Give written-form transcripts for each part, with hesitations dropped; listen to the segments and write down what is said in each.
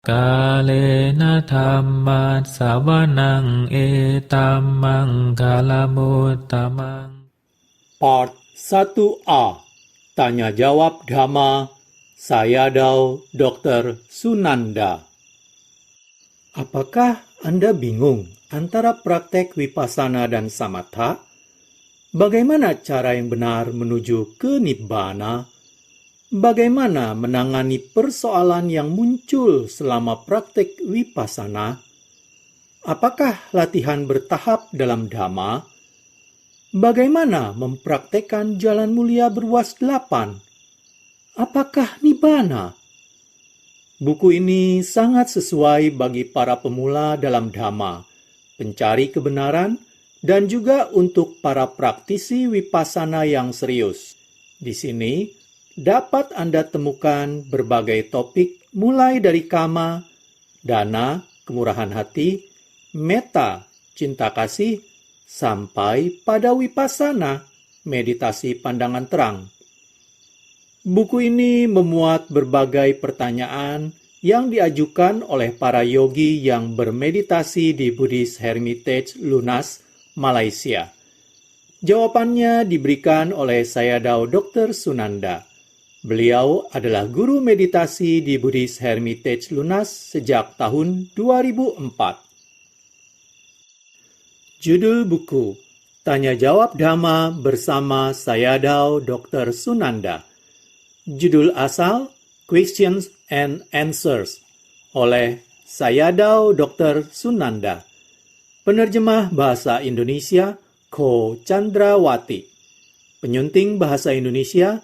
Kalena dhammat sawanang etamang kalamutamang. Part 1A. Tanya Jawab Dhamma Sayadaw Dr. Sunanda. Apakah Anda bingung antara praktek vipassana dan samatha? Bagaimana cara yang benar menuju ke nibbana? Bagaimana menangani persoalan yang muncul selama praktek vipassana? Apakah latihan bertahap dalam Dhamma? Bagaimana mempraktekkan jalan mulia berwas 8? Apakah nibbana? Buku ini sangat sesuai bagi para pemula dalam Dhamma, pencari kebenaran, dan juga untuk para praktisi vipassana yang serius. Di sini dapat Anda temukan berbagai topik mulai dari kama, dana, kemurahan hati, metta, cinta kasih, sampai pada vipassana, meditasi pandangan terang. Buku ini memuat berbagai pertanyaan yang diajukan oleh para yogi yang bermeditasi di Buddhist Hermitage Lunas, Malaysia. Jawabannya diberikan oleh Sayadaw Dr. Sunanda. Beliau adalah guru meditasi di Buddhist Hermitage Lunas sejak tahun 2004. Judul buku, Tanya Jawab Dhamma bersama Sayadaw Dr. Sunanda. Judul asal, Questions and Answers, oleh Sayadaw Dr. Sunanda. Penerjemah bahasa Indonesia, Ko Chandrawati. Penyunting bahasa Indonesia,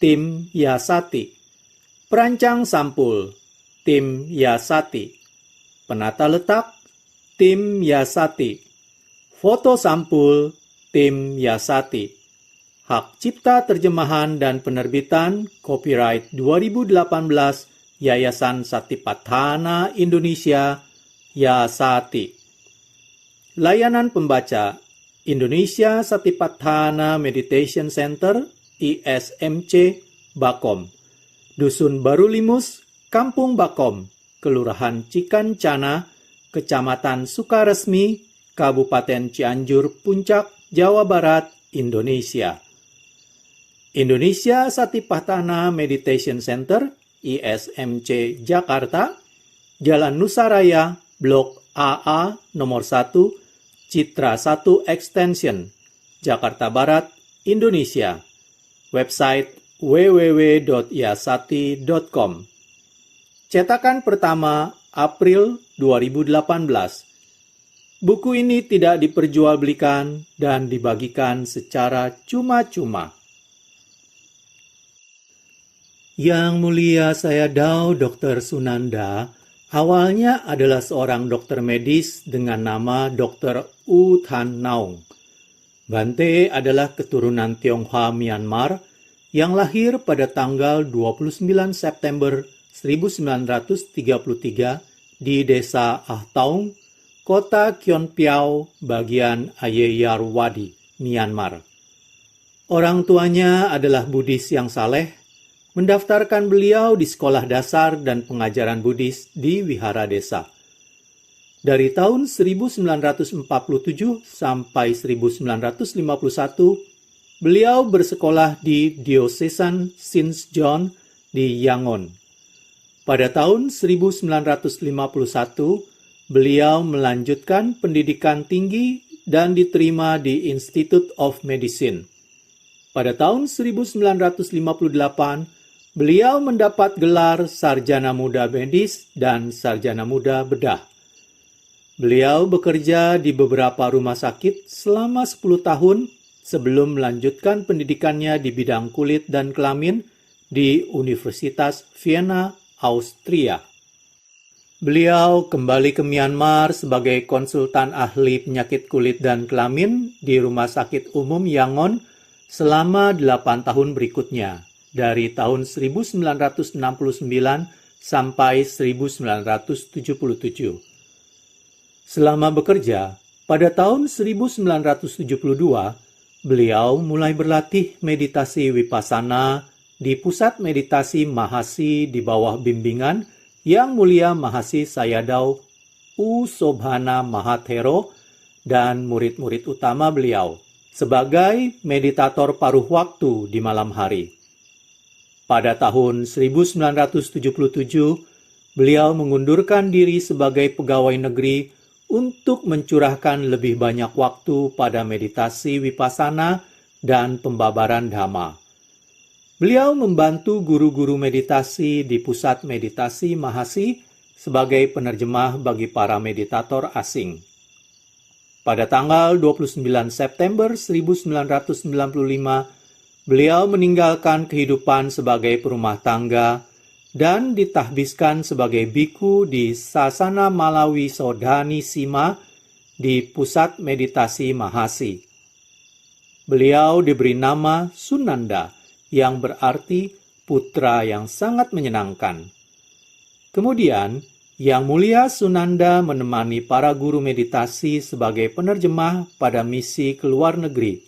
Tim Yasati. Perancang sampul, Tim Yasati. Penata letak, Tim Yasati. Foto sampul, Tim Yasati. Hak cipta terjemahan dan penerbitan, copyright 2018, Yayasan Satipatthana Indonesia, Yasati. Layanan pembaca, Indonesia Satipatthana Meditation Center, ISMC, Bakom. Dusun Baru Limus, Kampung Bakom, Kelurahan Cikancana, Kecamatan Sukaresmi, Kabupaten Cianjur, Puncak, Jawa Barat, Indonesia. Indonesia Satipatthana Meditation Center, ISMC, Jakarta, Jalan Nusaraya, Blok AA, nomor 1, Citra 1 Extension, Jakarta Barat, Indonesia. Website www.yasati.com. Cetakan pertama, April 2018. Buku ini tidak diperjualbelikan dan dibagikan secara cuma-cuma. Yang mulia Sayadaw Dr. Sunanda awalnya adalah seorang dokter medis dengan nama Dr. U Than Naung. Bante adalah keturunan Tionghoa Myanmar yang lahir pada tanggal 29 September 1933 di desa Ah Taung, Kota Kionpiao, bagian Ayeyarwady, Myanmar. Orang tuanya adalah Buddhis yang saleh, mendaftarkan beliau di sekolah dasar dan pengajaran Buddhis di wihara desa. Dari tahun 1947 sampai 1951, beliau bersekolah di Diocesan St. John di Yangon. Pada tahun 1951, beliau melanjutkan pendidikan tinggi dan diterima di Institute of Medicine. Pada tahun 1958, beliau mendapat gelar Sarjana Muda Medis dan Sarjana Muda Bedah. Beliau bekerja di beberapa rumah sakit selama 10 tahun sebelum melanjutkan pendidikannya di bidang kulit dan kelamin di Universitas Vienna, Austria. Beliau kembali ke Myanmar sebagai konsultan ahli penyakit kulit dan kelamin di Rumah Sakit Umum Yangon selama 8 tahun berikutnya, dari tahun 1969 sampai 1977. Selama bekerja, pada tahun 1972, beliau mulai berlatih meditasi vipassana di Pusat Meditasi Mahasi di bawah bimbingan Yang Mulia Mahasi Sayadaw U. Sobhana Mahathero dan murid-murid utama beliau sebagai meditator paruh waktu di malam hari. Pada tahun 1977, beliau mengundurkan diri sebagai pegawai negeri untuk mencurahkan lebih banyak waktu pada meditasi vipassana dan pembabaran dhamma. Beliau membantu guru-guru meditasi di Pusat Meditasi Mahasi sebagai penerjemah bagi para meditator asing. Pada tanggal 29 September 1995, beliau meninggalkan kehidupan sebagai perumah tangga dan ditahbiskan sebagai biku di Sasana Malawi Sodhani Sima di Pusat Meditasi Mahasi. Beliau diberi nama Sunanda, yang berarti putra yang sangat menyenangkan. Kemudian, Yang Mulia Sunanda menemani para guru meditasi sebagai penerjemah pada misi ke luar negeri,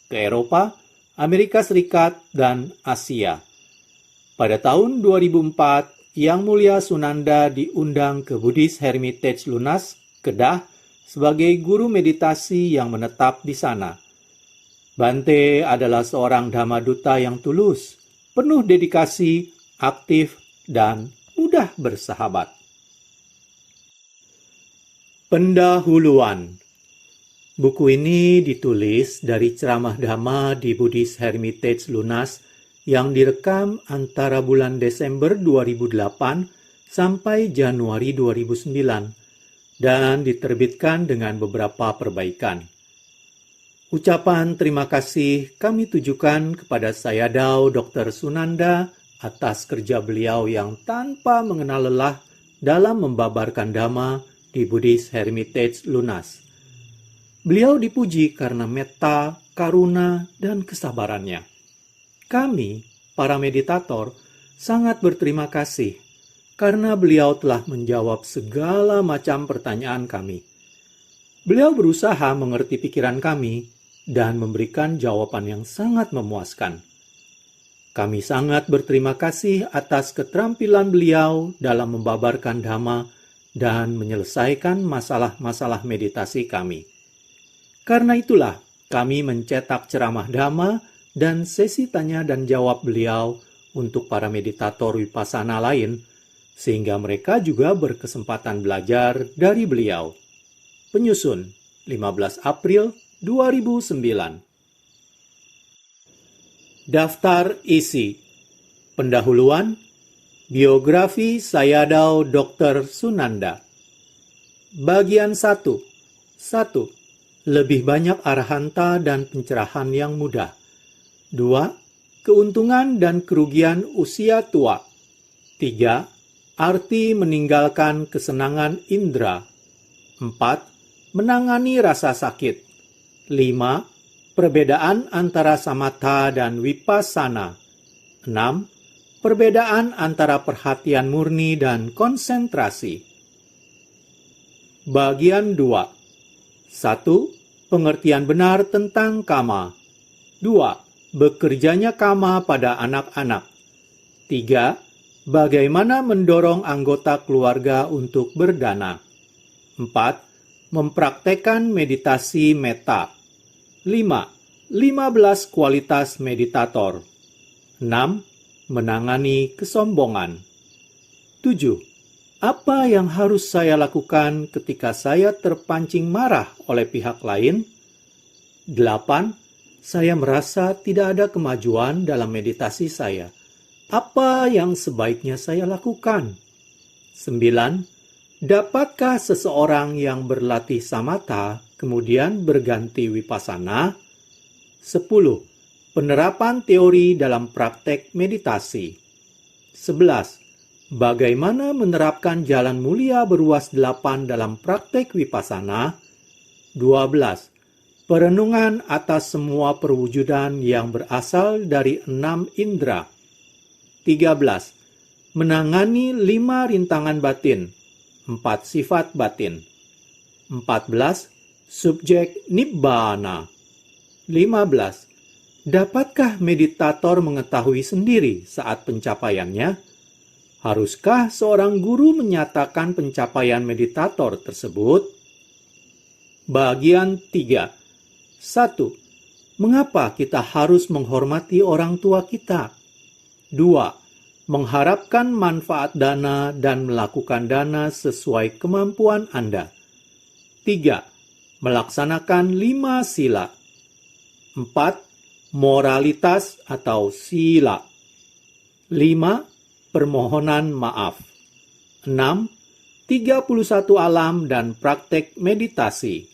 ke Eropa, Amerika Serikat, dan Asia. Pada tahun 2004, Yang Mulia Sunanda diundang ke Buddhist Hermitage Lunas, Kedah, sebagai guru meditasi yang menetap di sana. Bante adalah seorang Dhammaduta yang tulus, penuh dedikasi, aktif, dan mudah bersahabat. Pendahuluan. Buku ini ditulis dari ceramah Dhamma di Buddhist Hermitage Lunas yang direkam antara bulan Desember 2008 sampai Januari 2009 dan diterbitkan dengan beberapa perbaikan. Ucapan terima kasih kami tujukan kepada Sayadaw Dr. Sunanda atas kerja beliau yang tanpa mengenal lelah dalam membabarkan Dhamma di Buddhist Hermitage Lunas. Beliau dipuji karena metta, karuna, dan kesabarannya. Kami, para meditator, sangat berterima kasih karena beliau telah menjawab segala macam pertanyaan kami. Beliau berusaha mengerti pikiran kami dan memberikan jawaban yang sangat memuaskan. Kami sangat berterima kasih atas keterampilan beliau dalam membabarkan Dhamma dan menyelesaikan masalah-masalah meditasi kami. Karena itulah, kami mencetak ceramah Dhamma dan sesi tanya dan jawab beliau untuk para meditator vipassana lain, sehingga mereka juga berkesempatan belajar dari beliau. Penyusun, 15 April 2009. Daftar isi. Pendahuluan, biografi Sayadaw Dr. Sunanda. Bagian 1. 1. Lebih banyak arahanta dan pencerahan yang mudah. 2. Keuntungan dan kerugian usia tua. 3. Arti meninggalkan kesenangan indera. 4. Menangani rasa sakit. 5. Perbedaan antara samatha dan vipassana. 6. Perbedaan antara perhatian murni dan konsentrasi. Bagian 2. 1. Pengertian benar tentang kama. 2. Bekerjanya kama pada anak-anak. 3. Bagaimana mendorong anggota keluarga untuk berdana. 4. Mempraktekkan meditasi metta. 5. 15 kualitas meditator. 6. Menangani kesombongan. 7. Apa yang harus saya lakukan ketika saya terpancing marah oleh pihak lain? 8. Saya merasa tidak ada kemajuan dalam meditasi saya. Apa yang sebaiknya saya lakukan? 9. Dapatkah seseorang yang berlatih samatha kemudian berganti vipassana? 10. Penerapan teori dalam praktek meditasi. 11. Bagaimana menerapkan jalan mulia beruas 8 dalam praktek vipassana? 12. Perenungan atas semua perwujudan yang berasal dari 6 indera. 13. Menangani 5 rintangan batin, 4 sifat batin. 14. Subjek Nibbana. 15. Dapatkah meditator mengetahui sendiri saat pencapaiannya? Haruskah seorang guru menyatakan pencapaian meditator tersebut? Bagian 3. 1. Mengapa kita harus menghormati orang tua kita? 2. Mengharapkan manfaat dana dan melakukan dana sesuai kemampuan Anda. 3. Melaksanakan 5 sila. 4. Moralitas atau sila. 5. Permohonan maaf. 6. 31 alam dan praktek meditasi.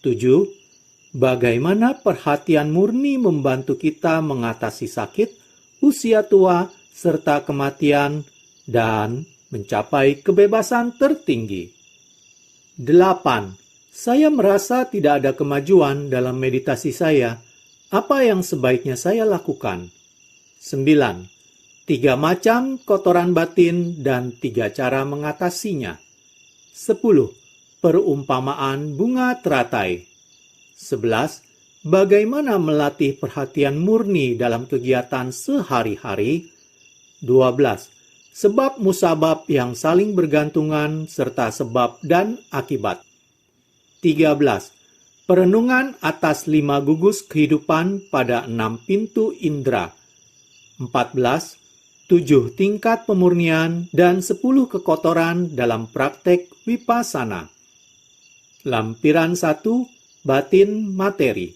7. Bagaimana perhatian murni membantu kita mengatasi sakit, usia tua, serta kematian, dan mencapai kebebasan tertinggi. 8. Saya merasa tidak ada kemajuan dalam meditasi saya. Apa yang sebaiknya saya lakukan? 9. 3 macam kotoran batin dan 3 cara mengatasinya. 10. Perumpamaan bunga teratai. 11. Bagaimana melatih perhatian murni dalam kegiatan sehari-hari. 12. Sebab musabab yang saling bergantungan serta sebab dan akibat. 13. Perenungan atas 5 gugus kehidupan pada 6 pintu indera. 14. 7 tingkat pemurnian dan 10 kekotoran dalam praktek Vipassana. Lampiran 1, batin materi.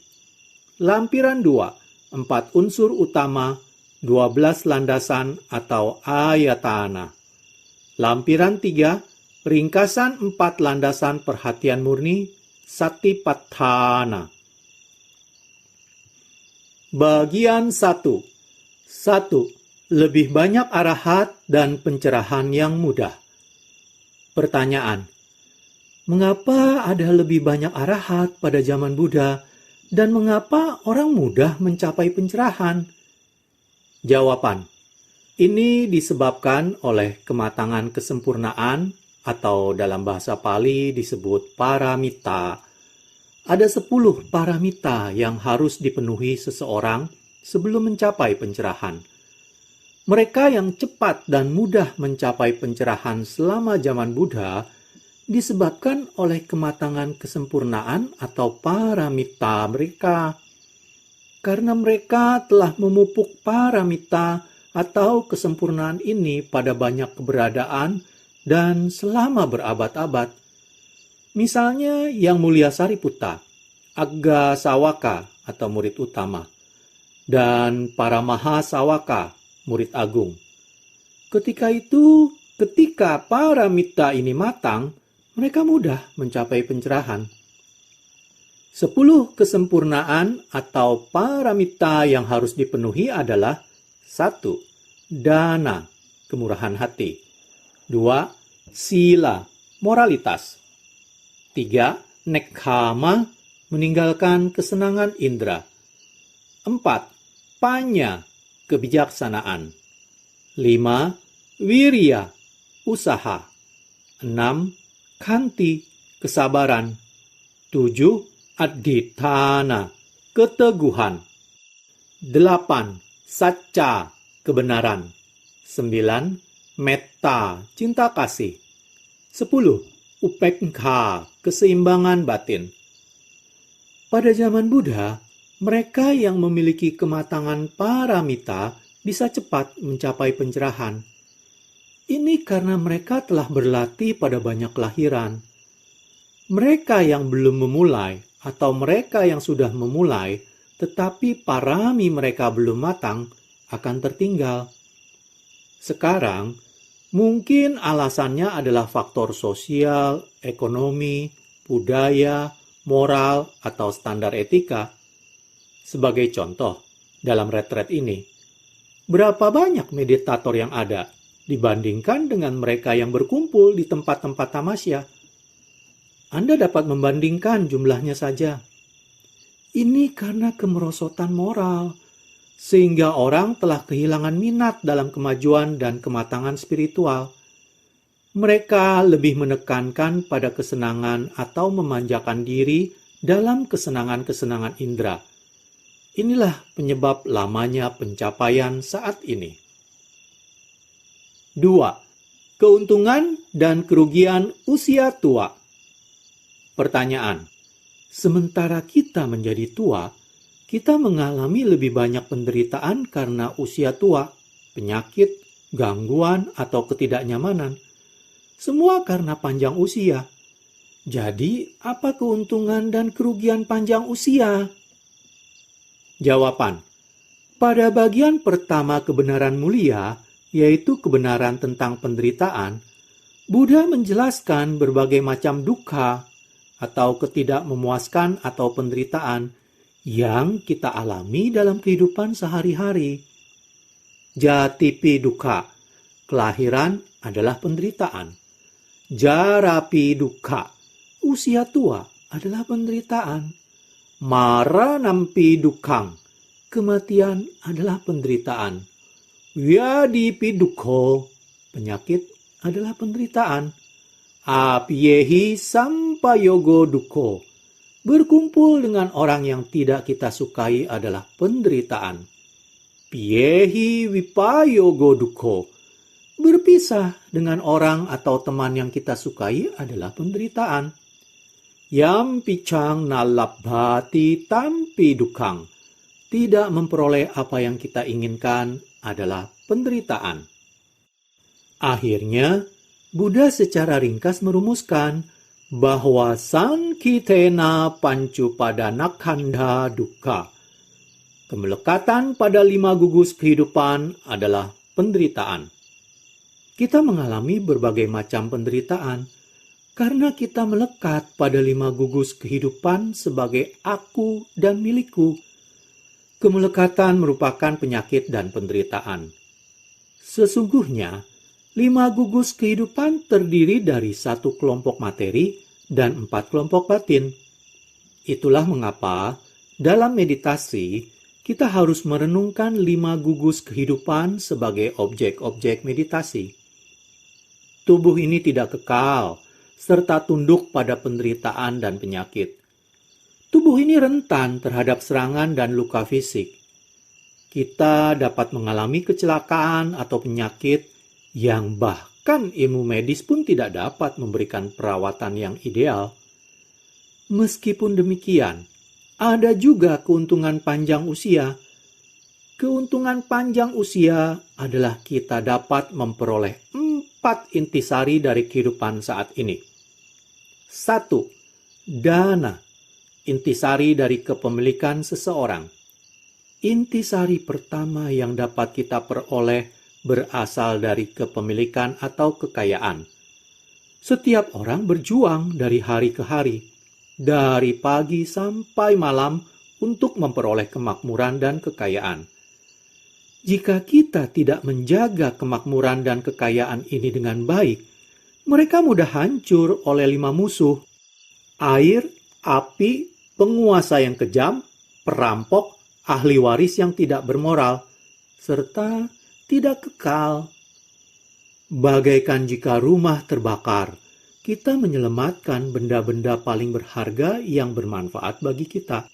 Lampiran 2, 4 unsur utama, 12 landasan atau ayatana. Lampiran 3, ringkasan 4 landasan perhatian murni, Satipatthana. Bagian 1. 1. Lebih banyak arahat dan pencerahan yang mudah. Pertanyaan: mengapa ada lebih banyak arahat pada zaman Buddha dan mengapa orang mudah mencapai pencerahan? Jawaban: ini disebabkan oleh kematangan kesempurnaan atau dalam bahasa Pali disebut paramita. Ada 10 paramita yang harus dipenuhi seseorang sebelum mencapai pencerahan. Mereka yang cepat dan mudah mencapai pencerahan selama zaman Buddha disebabkan oleh kematangan kesempurnaan atau paramita mereka. Karena mereka telah memupuk paramita atau kesempurnaan ini pada banyak keberadaan dan selama berabad-abad. Misalnya Yang Mulia Sariputta, Agga Sawaka atau murid utama, dan para Mahasawaka, murid agung. Ketika paramita ini matang, mereka mudah mencapai pencerahan. 10 kesempurnaan atau paramita yang harus dipenuhi adalah: 1. Dana, kemurahan hati. 2. Sila, moralitas. 3. Nekkhamma, meninggalkan kesenangan indera. 4. Panya, kebijaksanaan. 5. Wirya, usaha. 6. Khanti, kesabaran. 7. Adhitthana, keteguhan. 8. Sacca, kebenaran. 9. Metta, cinta kasih. 10. Upekkha, keseimbangan batin. Pada zaman Buddha, mereka yang memiliki kematangan paramita bisa cepat mencapai pencerahan. Ini karena mereka telah berlatih pada banyak kelahiran. Mereka yang belum memulai atau mereka yang sudah memulai tetapi parami mereka belum matang akan tertinggal. Sekarang, mungkin alasannya adalah faktor sosial, ekonomi, budaya, moral, atau standar etika. Sebagai contoh, dalam retret ini, berapa banyak meditator yang ada dibandingkan dengan mereka yang berkumpul di tempat-tempat tamasya? Anda dapat membandingkan jumlahnya saja. Ini karena kemerosotan moral, sehingga orang telah kehilangan minat dalam kemajuan dan kematangan spiritual. Mereka lebih menekankan pada kesenangan atau memanjakan diri dalam kesenangan-kesenangan indera. Inilah penyebab lamanya pencapaian saat ini. 2. Keuntungan dan kerugian usia tua. Pertanyaan: sementara kita menjadi tua, kita mengalami lebih banyak penderitaan karena usia tua, penyakit, gangguan, atau ketidaknyamanan. Semua karena panjang usia. Jadi, apa keuntungan dan kerugian panjang usia? Jawaban: pada bagian pertama kebenaran mulia, yaitu kebenaran tentang penderitaan, Buddha menjelaskan berbagai macam dukkha atau ketidakmemuaskan atau penderitaan yang kita alami dalam kehidupan sehari-hari. Jatipi dukkha, kelahiran adalah penderitaan. Jarapi dukkha, usia tua adalah penderitaan. Maranampi dukkhang, kematian adalah penderitaan. Vyadipi dukkho, penyakit adalah penderitaan. Apiyehi sampayogo dukkho, berkumpul dengan orang yang tidak kita sukai adalah penderitaan. Piyehi vipayogo dukkho, berpisah dengan orang atau teman yang kita sukai adalah penderitaan. Yam picang nalabhati tampi dukkhang, tidak memperoleh apa yang kita inginkan adalah penderitaan. Akhirnya, Buddha secara ringkas merumuskan bahwa sankitena pancupadanakkhandha dukkha, kemelekatan pada 5 gugus kehidupan adalah penderitaan. Kita mengalami berbagai macam penderitaan karena kita melekat pada 5 gugus kehidupan sebagai aku dan milikku. Kemelekatan merupakan penyakit dan penderitaan. Sesungguhnya, 5 gugus kehidupan terdiri dari 1 kelompok materi dan 4 kelompok batin. Itulah mengapa dalam meditasi kita harus merenungkan 5 gugus kehidupan sebagai objek-objek meditasi. Tubuh ini tidak kekal, serta tunduk pada penderitaan dan penyakit. Tubuh ini rentan terhadap serangan dan luka fisik. Kita dapat mengalami kecelakaan atau penyakit yang bahkan ilmu medis pun tidak dapat memberikan perawatan yang ideal. Meskipun demikian, ada juga keuntungan panjang usia. Keuntungan panjang usia adalah kita dapat memperoleh 4 intisari dari kehidupan saat ini. 1. Dana, intisari dari kepemilikan seseorang. Intisari pertama yang dapat kita peroleh berasal dari kepemilikan atau kekayaan. Setiap orang berjuang dari hari ke hari, dari pagi sampai malam untuk memperoleh kemakmuran dan kekayaan. Jika kita tidak menjaga kemakmuran dan kekayaan ini dengan baik, mereka mudah hancur oleh 5 musuh: air, api, penguasa yang kejam, perampok, ahli waris yang tidak bermoral, serta tidak kekal. Bagaikan jika rumah terbakar, kita menyelamatkan benda-benda paling berharga yang bermanfaat bagi kita.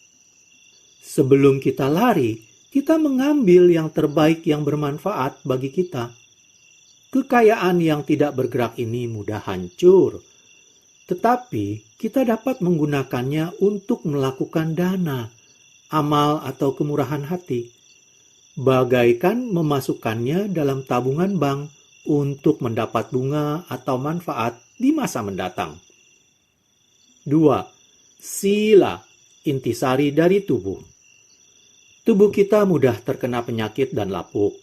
Sebelum kita lari, kita mengambil yang terbaik yang bermanfaat bagi kita. Kekayaan yang tidak bergerak ini mudah hancur, tetapi kita dapat menggunakannya untuk melakukan dana, amal atau kemurahan hati. Bagaikan memasukkannya dalam tabungan bank untuk mendapat bunga atau manfaat di masa mendatang. 2. Sila, intisari dari tubuh. Tubuh kita mudah terkena penyakit dan lapuk.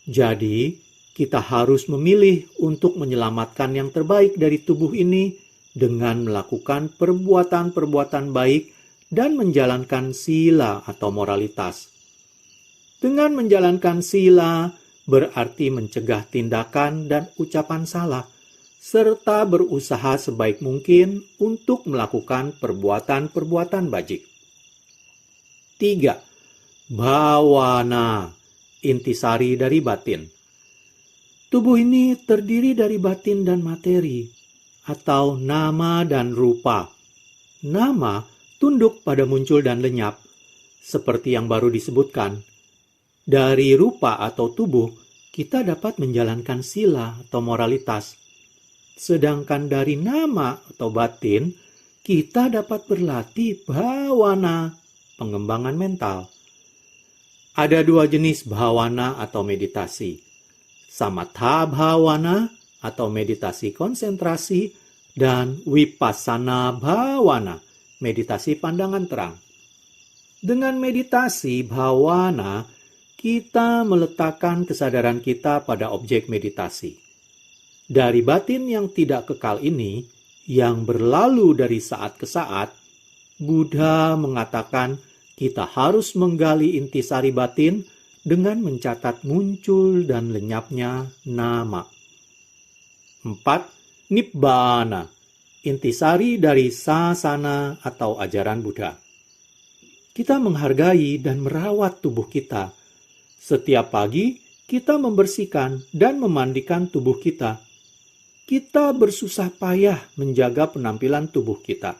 Jadi, kita harus memilih untuk menyelamatkan yang terbaik dari tubuh ini dengan melakukan perbuatan-perbuatan baik dan menjalankan sila atau moralitas. Dengan menjalankan sila berarti mencegah tindakan dan ucapan salah, serta berusaha sebaik mungkin untuk melakukan perbuatan-perbuatan bajik. 3. Bhawana, intisari dari batin. Tubuh ini terdiri dari batin dan materi, atau nama dan rupa. Nama tunduk pada muncul dan lenyap, seperti yang baru disebutkan. Dari rupa atau tubuh, kita dapat menjalankan sila atau moralitas. Sedangkan dari nama atau batin, kita dapat berlatih bhawana, pengembangan mental. Ada dua jenis bhawana atau meditasi. Samatha bhawana atau meditasi konsentrasi, dan vipassana bhawana, meditasi pandangan terang. Dengan meditasi bhawana, kita meletakkan kesadaran kita pada objek meditasi. Dari batin yang tidak kekal ini, yang berlalu dari saat ke saat, Buddha mengatakan kita harus menggali intisari batin dengan mencatat muncul dan lenyapnya nama. 4. Nibbana, intisari dari sasana atau ajaran Buddha. Kita menghargai dan merawat tubuh kita. Setiap pagi, kita membersihkan dan memandikan tubuh kita. Kita bersusah payah menjaga penampilan tubuh kita.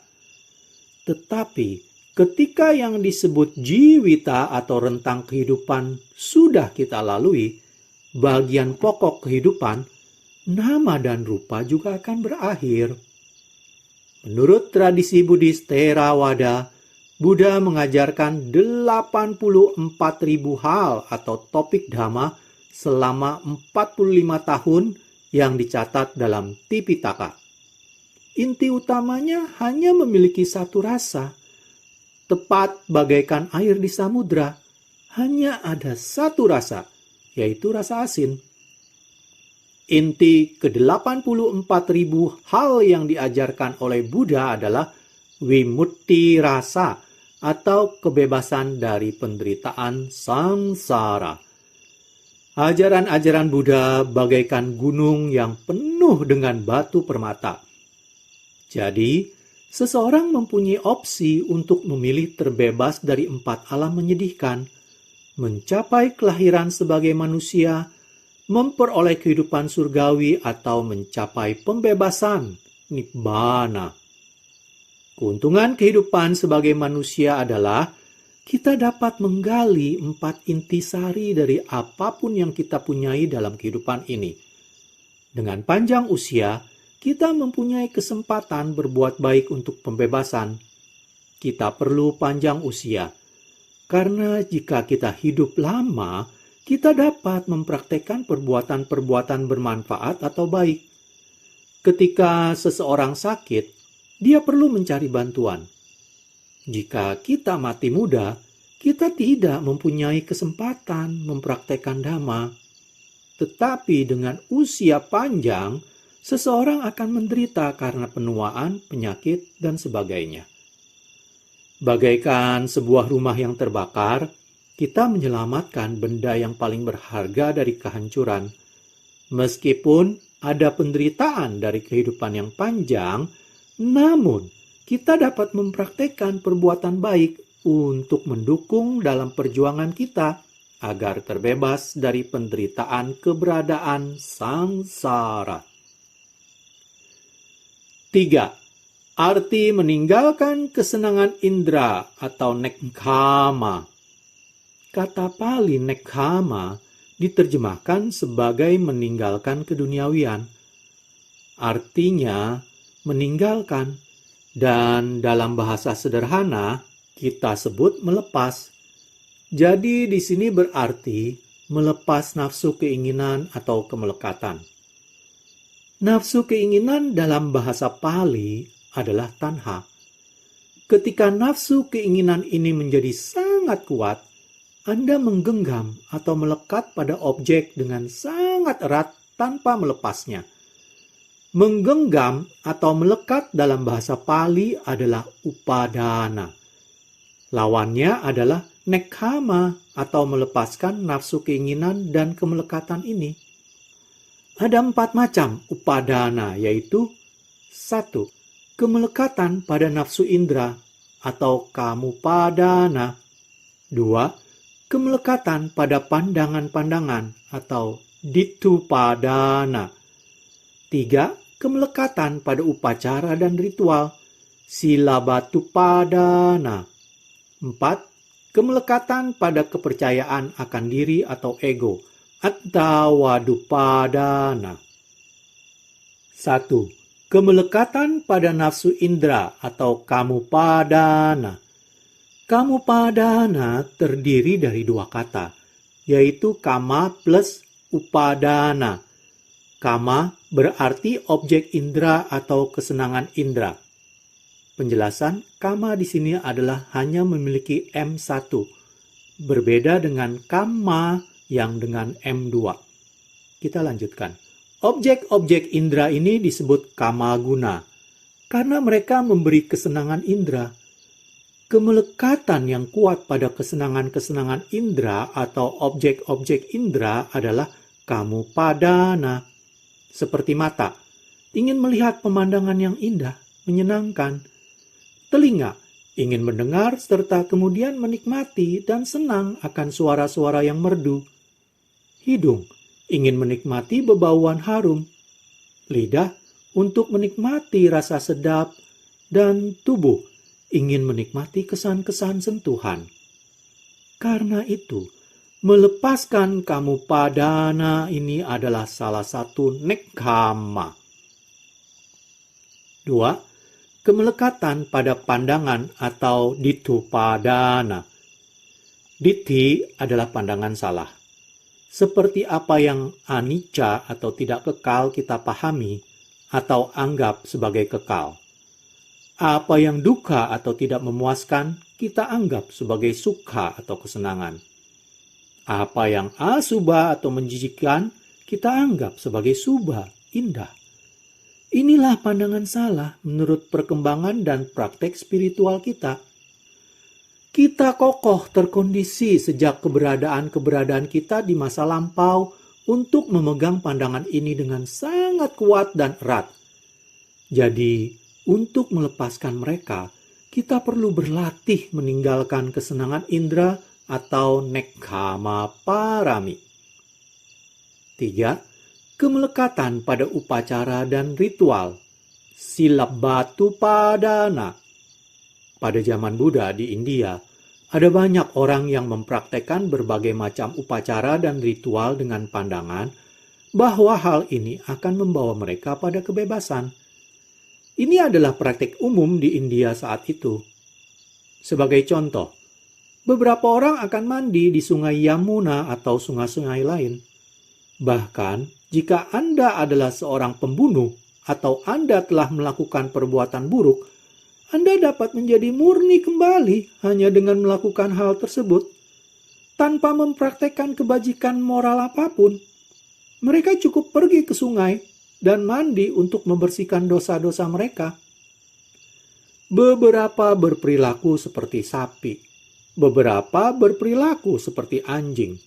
Tetapi, ketika yang disebut jiwita atau rentang kehidupan sudah kita lalui, bagian pokok kehidupan, nama dan rupa juga akan berakhir. Menurut tradisi Buddhis Theravada, Buddha mengajarkan 84.000 hal atau topik dhamma selama 45 tahun yang dicatat dalam Tipitaka. Inti utamanya hanya memiliki satu rasa. Tepat bagaikan air di samudra, hanya ada satu rasa, yaitu rasa asin. Inti ke-84.000 hal yang diajarkan oleh Buddha adalah vimutti rasa atau kebebasan dari penderitaan samsara. Ajaran-ajaran Buddha bagaikan gunung yang penuh dengan batu permata. Jadi, seseorang mempunyai opsi untuk memilih terbebas dari 4 alam menyedihkan, mencapai kelahiran sebagai manusia, memperoleh kehidupan surgawi, atau mencapai pembebasan, nibbana. Keuntungan kehidupan sebagai manusia adalah kita dapat menggali 4 intisari dari apapun yang kita punyai dalam kehidupan ini. Dengan panjang usia, kita mempunyai kesempatan berbuat baik untuk pembebasan. Kita perlu panjang usia, karena jika kita hidup lama, kita dapat mempraktekkan perbuatan-perbuatan bermanfaat atau baik. Ketika seseorang sakit, dia perlu mencari bantuan. Jika kita mati muda, kita tidak mempunyai kesempatan mempraktekkan dhamma. Tetapi dengan usia panjang, seseorang akan menderita karena penuaan, penyakit, dan sebagainya. Bagaikan sebuah rumah yang terbakar, kita menyelamatkan benda yang paling berharga dari kehancuran. Meskipun ada penderitaan dari kehidupan yang panjang, namun kita dapat mempraktekkan perbuatan baik untuk mendukung dalam perjuangan kita agar terbebas dari penderitaan keberadaan samsara. 3. Arti meninggalkan kesenangan indera atau nekkhamma. Kata Pali nekkhamma diterjemahkan sebagai meninggalkan keduniawian. Artinya meninggalkan, dan dalam bahasa sederhana kita sebut melepas. Jadi di sini berarti melepas nafsu keinginan atau kemelekatan. Nafsu keinginan dalam bahasa Pali adalah tanha. Ketika nafsu keinginan ini menjadi sangat kuat, Anda menggenggam atau melekat pada objek dengan sangat erat tanpa melepasnya. Menggenggam atau melekat dalam bahasa Pali adalah upadana. Lawannya adalah nekkhamma atau melepaskan nafsu keinginan dan kemelekatan ini. Ada 4 macam upadana, yaitu 1. Kemelekatan pada nafsu indera atau kamupadana. 2. Kemelekatan pada pandangan-pandangan atau ditthupadana. 3. Kemelekatan pada upacara dan ritual, silabatupadana. 4. Kemelekatan pada kepercayaan akan diri atau ego, Attawadupadana. 1. Kemelekatan pada nafsu indera atau kamupadana. Kamupadana terdiri dari dua kata, yaitu kama plus upadana. Kama berarti objek indera atau kesenangan indera. Penjelasan, kama di sini adalah hanya memiliki M1, berbeda dengan kama yang dengan M2. Kita lanjutkan. Objek-objek indera ini disebut kama guna, karena mereka memberi kesenangan indera. Kemelekatan yang kuat pada kesenangan-kesenangan indera atau objek-objek indera adalah kamupadana. Seperti mata, ingin melihat pemandangan yang indah, menyenangkan. Telinga, ingin mendengar serta kemudian menikmati dan senang akan suara-suara yang merdu. Hidung, ingin menikmati bebauan harum. Lidah, untuk menikmati rasa sedap. Dan tubuh, ingin menikmati kesan-kesan sentuhan. Karena itu, melepaskan kamupadana ini adalah salah satu nekkhamma. 2. Kemelekatan pada pandangan atau ditthupadana. Ditti adalah pandangan salah. Seperti apa yang anicca atau tidak kekal kita pahami atau anggap sebagai kekal. Apa yang dukkha atau tidak memuaskan, kita anggap sebagai sukha atau kesenangan. Apa yang asubha atau menjijikkan, kita anggap sebagai subha, indah. Inilah pandangan salah menurut perkembangan dan praktek spiritual kita. Kita kokoh terkondisi sejak keberadaan kita di masa lampau untuk memegang pandangan ini dengan sangat kuat dan erat. Jadi, untuk melepaskan mereka, kita perlu berlatih meninggalkan kesenangan indera atau nekkhamma parami. 3. Kemelekatan pada upacara dan ritual. Silabbatupadana. Pada zaman Buddha di India, ada banyak orang yang mempraktekkan berbagai macam upacara dan ritual dengan pandangan bahwa hal ini akan membawa mereka pada kebebasan. Ini adalah praktik umum di India saat itu. Sebagai contoh, beberapa orang akan mandi di sungai Yamuna atau sungai-sungai lain. Bahkan, jika Anda adalah seorang pembunuh atau Anda telah melakukan perbuatan buruk, Anda dapat menjadi murni kembali hanya dengan melakukan hal tersebut, tanpa mempraktekkan kebajikan moral apapun. Mereka cukup pergi ke sungai dan mandi untuk membersihkan dosa-dosa mereka. Beberapa berperilaku seperti sapi, beberapa berperilaku seperti anjing,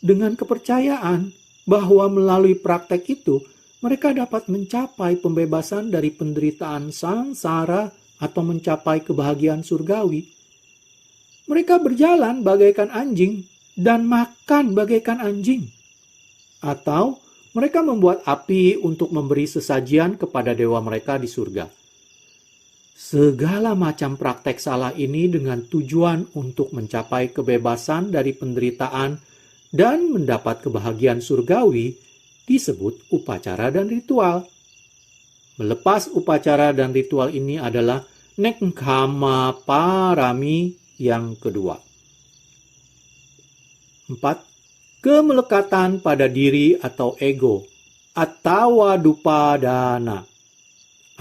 dengan kepercayaan bahwa melalui praktek itu mereka dapat mencapai pembebasan dari penderitaan sangsara atau mencapai kebahagiaan surgawi. Mereka berjalan bagaikan anjing dan makan bagaikan anjing. Atau mereka membuat api untuk memberi sesajian kepada dewa mereka di surga. Segala macam praktek salah ini dengan tujuan untuk mencapai kebebasan dari penderitaan dan mendapat kebahagiaan surgawi disebut upacara dan ritual. Melepas upacara dan ritual ini adalah nekkhamma parami yang kedua. 4. Kemelekatan pada diri atau ego, attawadupadana.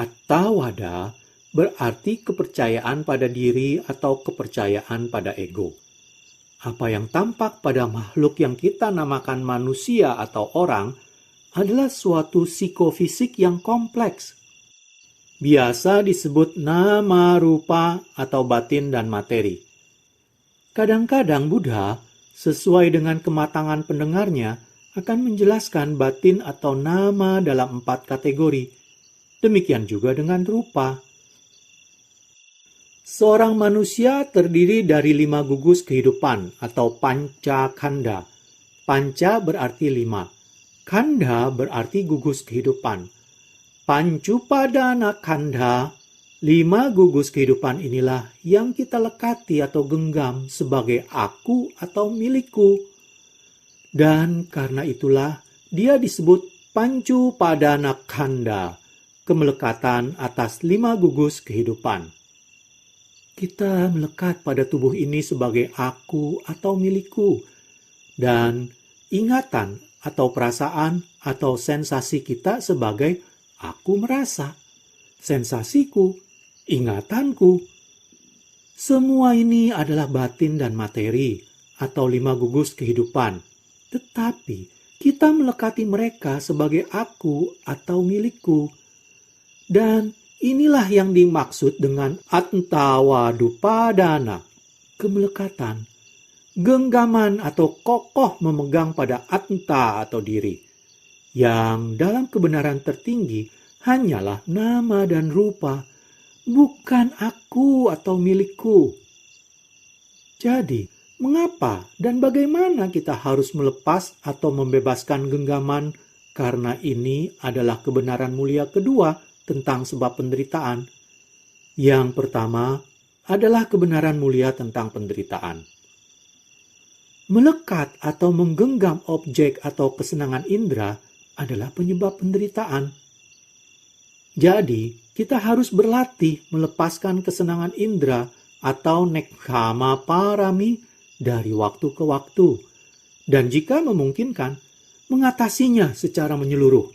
Attawada berarti kepercayaan pada diri atau kepercayaan pada ego. Apa yang tampak pada makhluk yang kita namakan manusia atau orang adalah suatu psikofisik yang kompleks. Biasa disebut nama, rupa, atau batin dan materi. Kadang-kadang Buddha, sesuai dengan kematangan pendengarnya, akan menjelaskan batin atau nama dalam 4 kategori. Demikian juga dengan rupa. Seorang manusia terdiri dari 5 gugus kehidupan atau panca khanda. Panca berarti 5. Khanda berarti gugus kehidupan. Pancupadana khanda, 5 gugus kehidupan inilah yang kita lekati atau genggam sebagai aku atau milikku. Dan karena itulah dia disebut Pancu Padana Kanda, kemelekatan atas 5 gugus kehidupan. Kita melekat pada tubuh ini sebagai aku atau milikku, dan ingatan atau perasaan atau sensasi kita sebagai aku merasa, sensasiku, ingatanku. Semua ini adalah batin dan materi atau 5 gugus kehidupan, tetapi kita melekati mereka sebagai aku atau milikku. Dan inilah yang dimaksud dengan Antawadupadana, kemelekatan, genggaman atau kokoh memegang pada anta atau diri, yang dalam kebenaran tertinggi hanyalah nama dan rupa, bukan aku atau milikku. Jadi, mengapa dan bagaimana kita harus melepas atau membebaskan genggaman? Karena ini adalah kebenaran mulia kedua tentang sebab penderitaan. Yang pertama adalah kebenaran mulia tentang penderitaan. Melekat atau menggenggam objek atau kesenangan indera adalah penyebab penderitaan. Jadi, kita harus berlatih melepaskan kesenangan indera atau nekkhamma parami dari waktu ke waktu, dan jika memungkinkan, mengatasinya secara menyeluruh.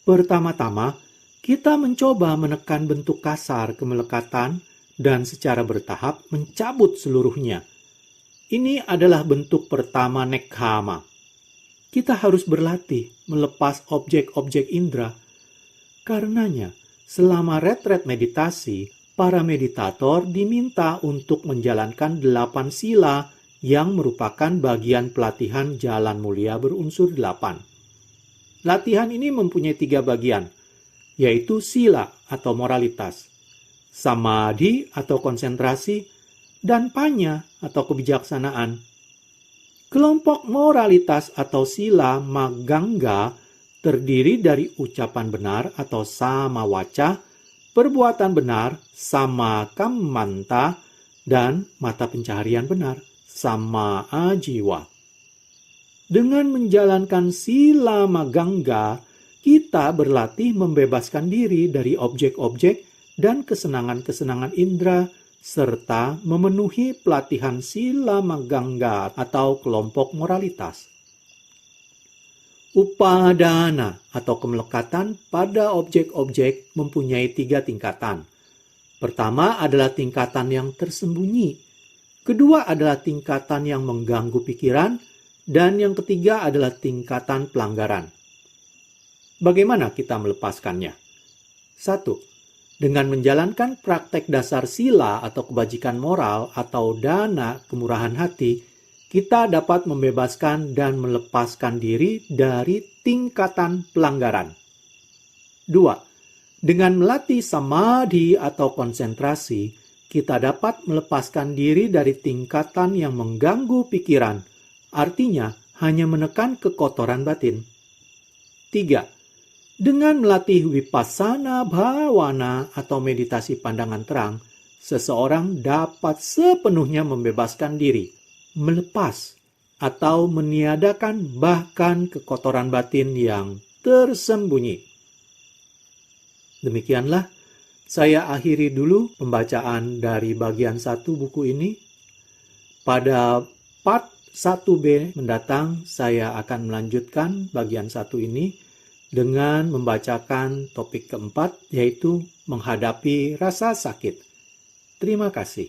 Pertama-tama, kita mencoba menekan bentuk kasar kemelekatan dan secara bertahap mencabut seluruhnya. Ini adalah bentuk pertama nekkhamma. Kita harus berlatih melepas objek-objek indera. Karenanya, selama retret meditasi, para meditator diminta untuk menjalankan 8 sila yang merupakan bagian pelatihan jalan mulia berunsur 8. Latihan ini mempunyai 3 bagian, yaitu sila atau moralitas, samadhi atau konsentrasi, dan panya atau kebijaksanaan. Kelompok moralitas atau sila magangga terdiri dari ucapan benar atau sama waca, perbuatan benar sama kammanta, dan mata pencaharian benar sama ajiwa. Dengan menjalankan sila magangga, kita berlatih membebaskan diri dari objek-objek dan kesenangan-kesenangan indera, serta memenuhi pelatihan sila magangga atau kelompok moralitas. Upadana atau kemelekatan pada objek-objek mempunyai 3 tingkatan. Pertama adalah tingkatan yang tersembunyi. Kedua adalah tingkatan yang mengganggu pikiran. Dan yang ketiga adalah tingkatan pelanggaran. Bagaimana kita melepaskannya? 1. Dengan menjalankan praktek dasar sila atau kebajikan moral atau dana kemurahan hati, kita dapat membebaskan dan melepaskan diri dari tingkatan pelanggaran. 2. Dengan melatih samadhi atau konsentrasi, kita dapat melepaskan diri dari tingkatan yang mengganggu pikiran, artinya hanya menekan kekotoran batin. 3. Dengan melatih vipassana bhavana atau meditasi pandangan terang, seseorang dapat sepenuhnya membebaskan diri, melepas atau meniadakan bahkan kekotoran batin yang tersembunyi. Demikianlah, saya akhiri dulu pembacaan dari bagian 1 buku ini. Pada part 1B mendatang, saya akan melanjutkan bagian 1 ini dengan membacakan topik keempat, yaitu menghadapi rasa sakit. Terima kasih.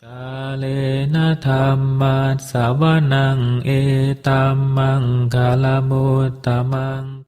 Kalena dhamma savanang etammang kalamutamang